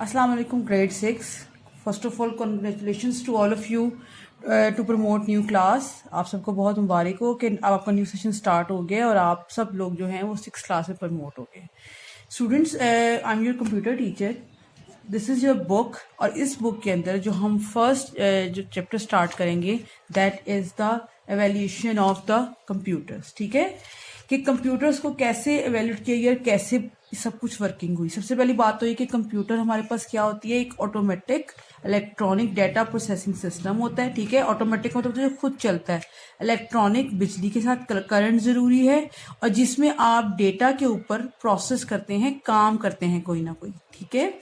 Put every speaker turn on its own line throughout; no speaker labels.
Assalamu alaikum grade 6. First of all, congratulations to all of you to promote new class. आप सबको बहुत मुबारक हो कि अब आपका न्यू सेशन स्टार्ट हो गया और आप सब लोग जो हैं वो 6th क्लास में प्रमोट हो गए. Students, I am your computer teacher. This is your book और इस बुक के अंदर जो हम फर्स्ट जो चैप्टर स्टार्ट करेंगे that is the evaluation of the computers. ठीक है कि कंप्यूटर्स को कैसे एवेल्यूट किया गया, कैसे सब कुछ वर्किंग हुई. सबसे पहली बात तो ये कि कंप्यूटर हमारे पास क्या होती है, एक automatic electronic data processing system होता है. ठीक है, ऑटोमेटिक मतलब जो खुद चलता है. इलेक्ट्रॉनिक बिजली के साथ करंट ज़रूरी है और जिसमें आप डेटा के ऊपर प्रोसेस करते हैं, काम करते हैं कोई ना कोई. ठीक है,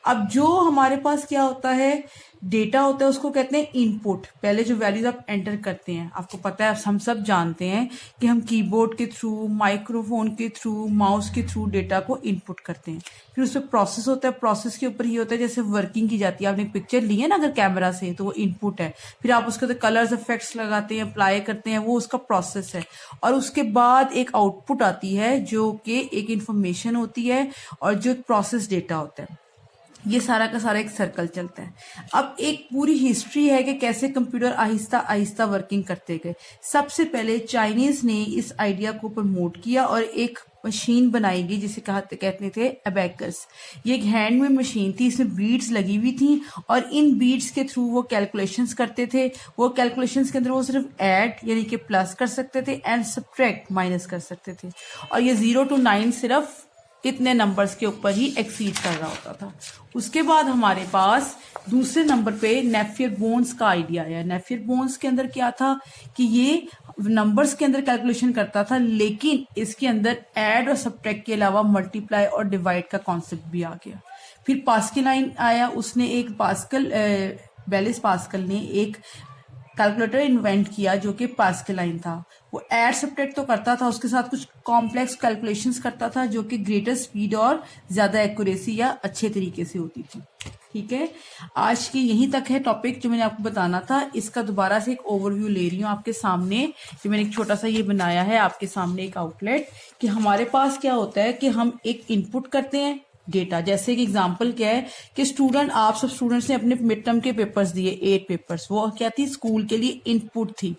अब जो हमारे पास क्या होता है, डेटा होता है, उसको कहते हैं इनपुट. पहले जो वैल्यूज आप एंटर करते हैं, आपको पता है, हम सब जानते हैं कि हम कीबोर्ड के थ्रू, माइक्रोफोन के थ्रू, माउस के थ्रू डेटा को इनपुट करते हैं. फिर उस पर प्रोसेस होता है. प्रोसेस के ऊपर ही होता है जैसे वर्किंग की जाती है. आपने एक पिक्चर ली है ना अगर कैमरा से, तो वो इनपुट है. फिर आप उसके अंदर कलर्स इफेक्ट्स लगाते हैं, अप्लाई करते हैं, वो उसका प्रोसेस है. और उसके बाद एक आउटपुट आती है जो कि एक इंफॉर्मेशन होती है और जो प्रोसेस डेटा होता है. ये सारा का सारा एक सर्कल चलता है. अब एक पूरी हिस्ट्री है कि कैसे कंप्यूटर आहिस्ता आहिस्ता वर्किंग करते गए. सबसे पहले चाइनीज ने इस आइडिया को प्रमोट किया और एक मशीन बनाई गई जिसे कहते थे अबैकस. ये एक हैंडमेड मशीन थी, इसमें बीड्स लगी हुई थी और इन बीड्स के थ्रू वो कैलकुलेशंस करते थे. वो कैलकुलेशंस के अंदर वो सिर्फ ऐड यानी कि प्लस कर सकते थे एंड सब्ट्रैक्ट माइनस कर सकते थे. और ये 0 to 9 सिर्फ इतने नंबर्स के ऊपर ही एक्सीड कर रहा होता था. उसके बाद हमारे पास दूसरे नंबर पे नेफियर बोन्स का आइडिया आया. नेफियर बोन्स के अंदर क्या था कि ये नंबर्स के अंदर कैलकुलेशन करता था, लेकिन इसके अंदर ऐड और सब्ट्रैक्ट के अलावा मल्टीप्लाई और डिवाइड का कॉन्सेप्ट भी आ गया. फिर पास्कल आया. उसने एक बेलिस पास्कल ने एक कैलकुलेटर इन्वेंट किया जो कि पास्कलाइन था. वो ऐड सब्ट्रैक्ट तो करता था, उसके साथ कुछ कॉम्प्लेक्स कैलकुलेशंस करता था जो कि ग्रेटर स्पीड और ज्यादा एक्यूरेसी या अच्छे तरीके से होती थी. ठीक है, आज की यहीं तक है टॉपिक जो मैंने आपको बताना था. इसका दोबारा से एक ओवरव्यू ले रही हूँ आपके सामने. जो मैंने एक छोटा सा ये बनाया है आपके सामने एक आउटलेट कि हमारे पास क्या होता है कि हम एक इनपुट करते हैं डेटा. जैसे एक एग्जांपल क्या है कि आप सब स्टूडेंट्स ने अपने मिड टर्म के पेपर्स दिए, 8 पेपर्स. वो क्या थी, स्कूल के लिए इनपुट थी.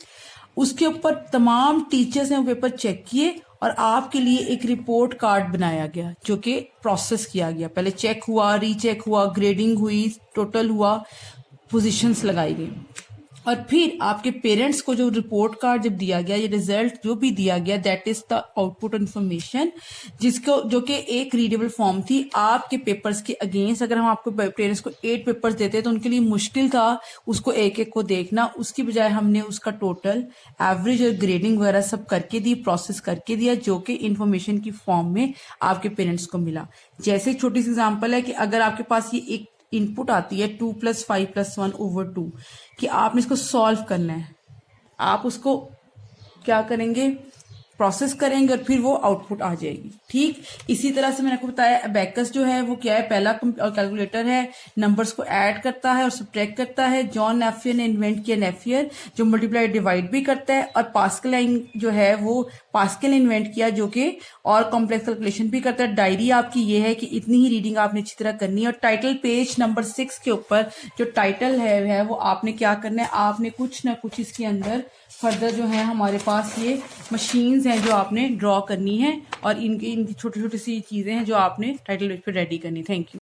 उसके ऊपर तमाम टीचर्स ने वो पेपर चेक किए और आपके लिए एक रिपोर्ट कार्ड बनाया गया जो कि प्रोसेस किया गया. पहले चेक हुआ, रीचेक हुआ, ग्रेडिंग हुई, टोटल हुआ, पोजीशंस लगाई गई और फिर आपके पेरेंट्स को जो रिपोर्ट कार्ड जब दिया गया, ये रिजल्ट जो भी दिया गया, that is the output information जिसको जो कि एक रीडेबल फॉर्म थी. आपके पेपर्स के अगेंस्ट अगर हम आपको पेरेंट्स को 8 पेपर्स देते तो उनके लिए मुश्किल था उसको एक एक को देखना. उसकी बजाय हमने उसका टोटल एवरेज और ग्रेडिंग वगैरह सब करके दी, प्रोसेस करके दिया जो कि इन्फॉर्मेशन की फॉर्म में आपके पेरेंट्स को मिला. जैसे एक छोटी सी एग्जाम्पल है कि अगर आपके पास ये एक इनपुट आती है 2 + 5 + 1 / 2 कि आपने इसको सॉल्व करना है. आप उसको क्या करेंगे, प्रोसेस करेंगे और फिर वो आउटपुट आ जाएगी. ठीक इसी तरह से मैंने आपको बताया अबैकस जो है वो क्या है, पहला कैलकुलेटर है, नंबर्स को ऐड करता है और सब्ट्रैक्ट करता है. जॉन नेफियर ने इन्वेंट किया नेफियर जो मल्टीप्लाई डिवाइड भी करता है. और पास्कलाइन जो है वो पास्कल ने इन्वेंट किया जो कि और कॉम्प्लेक्स कैलकुलेशन भी करता है. डायरी आपकी ये है कि इतनी ही रीडिंग आपने अच्छी तरह करनी है. और टाइटल पेज नंबर 6 के ऊपर जो टाइटल है वो आपने क्या करना है, आपने कुछ ना कुछ इसके अंदर फर्दर जो है हमारे पास ये मशीन्स हैं जो आपने ड्रॉ करनी है और इनकी छोटी छोटी सी चीजें हैं जो आपने टाइटल पेज पे रेडी करनी. Thank you.